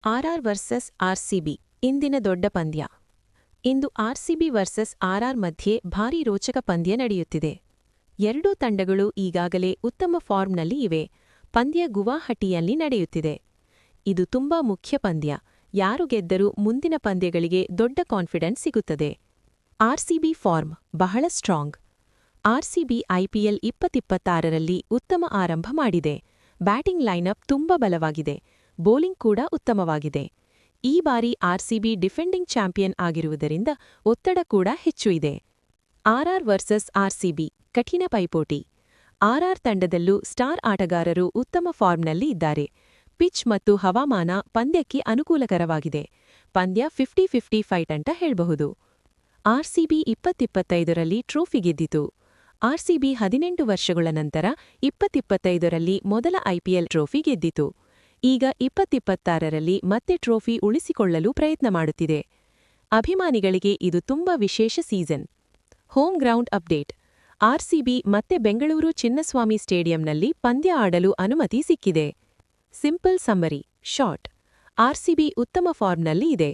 RR versus RCB ಇಂದಿನ ದೊಡ್ಡ ಪಂದ್ಯ. ಇಂದು ಆರ್ಸಿಬಿ ವರ್ಸಸ್ ಆರ್ಆರ್ ಮಧ್ಯೆ ಭಾರೀ ರೋಚಕ ಪಂದ್ಯ ನಡೆಯುತ್ತಿದೆ. ಎರಡೂ ತಂಡಗಳು ಈಗಾಗಲೇ ಉತ್ತಮ ಫಾರ್ಮ್ನಲ್ಲಿ ಇವೆ. ಪಂದ್ಯ ಗುವಾಹಟಿಯಲ್ಲಿ ನಡೆಯುತ್ತಿದೆ. ಇದು ತುಂಬಾ ಮುಖ್ಯ ಪಂದ್ಯ. ಯಾರು ಗೆದ್ದರೂ ಮುಂದಿನ ಪಂದ್ಯಗಳಿಗೆ ದೊಡ್ಡ ಕಾನ್ಫಿಡೆನ್ಸ್ ಸಿಗುತ್ತದೆ. ಆರ್ಸಿಬಿ ಫಾರ್ಮ್ ಬಹಳ ಸ್ಟ್ರಾಂಗ್. ಆರ್ಸಿಬಿ ಐಪಿಎಲ್ 2026ರಲ್ಲಿ ಉತ್ತಮ ಆರಂಭ ಮಾಡಿದೆ. ಬ್ಯಾಟಿಂಗ್ ಲೈನಪ್ ತುಂಬಾ ಬಲವಾಗಿದೆ. ಬೌಲಿಂಗ್ ಕೂಡ ಉತ್ತಮವಾಗಿದೆ. ಈ ಬಾರಿ ಆರ್ಸಿಬಿ ಡಿಫೆಂಡಿಂಗ್ ಚಾಂಪಿಯನ್ ಆಗಿರುವುದರಿಂದ ಒತ್ತಡ ಕೂಡ ಹೆಚ್ಚು ಇದೆ. ಆರ್ಆರ್ ವರ್ಸಸ್ ಆರ್ಸಿಬಿ ಕಠಿಣ ಪೈಪೋಟಿ. ಆರ್ಆರ್ ತಂಡದಲ್ಲೂ ಸ್ಟಾರ್ ಆಟಗಾರರು ಉತ್ತಮ ಫಾರ್ಮ್ನಲ್ಲಿ ಇದ್ದಾರೆ. ಪಿಚ್ ಮತ್ತು ಹವಾಮಾನ ಪಂದ್ಯಕ್ಕೆ ಅನುಕೂಲಕರವಾಗಿದೆ. ಪಂದ್ಯ 50-50 ಫೈಟ್ ಅಂತ ಹೇಳಬಹುದು. ಆರ್ಸಿಬಿ 2025ರಲ್ಲಿ ಟ್ರೋಫಿ ಗೆದ್ದಿತು. ಆರ್ಸಿಬಿ 18 ವರ್ಷಗಳ ನಂತರ 2025ರಲ್ಲಿ ಮೊದಲ ಐಪಿಎಲ್ ಟ್ರೋಫಿ ಗೆದ್ದಿತು. ಈಗ 2026ರಲ್ಲಿ ಮತ್ತೆ ಟ್ರೋಫಿ ಉಳಿಸಿಕೊಳ್ಳಲು ಪ್ರಯತ್ನ ಮಾಡುತ್ತಿದೆ. ಅಭಿಮಾನಿಗಳಿಗೆ ಇದು ತುಂಬಾ ವಿಶೇಷ season. Home ground update. RCB ಮತ್ತೆ ಬೆಂಗಳೂರು ಚಿನ್ನಸ್ವಾಮಿ ಸ್ಟೇಡಿಯಂನಲ್ಲಿ ಪಂದ್ಯ ಆಡಲು ಅನುಮತಿ ಸಿಕ್ಕಿದೆ. Simple summary short. ಆರ್ಸಿಬಿ ಉತ್ತಮ ಫಾರ್ಮ್ನಲ್ಲಿ ಇದೆ.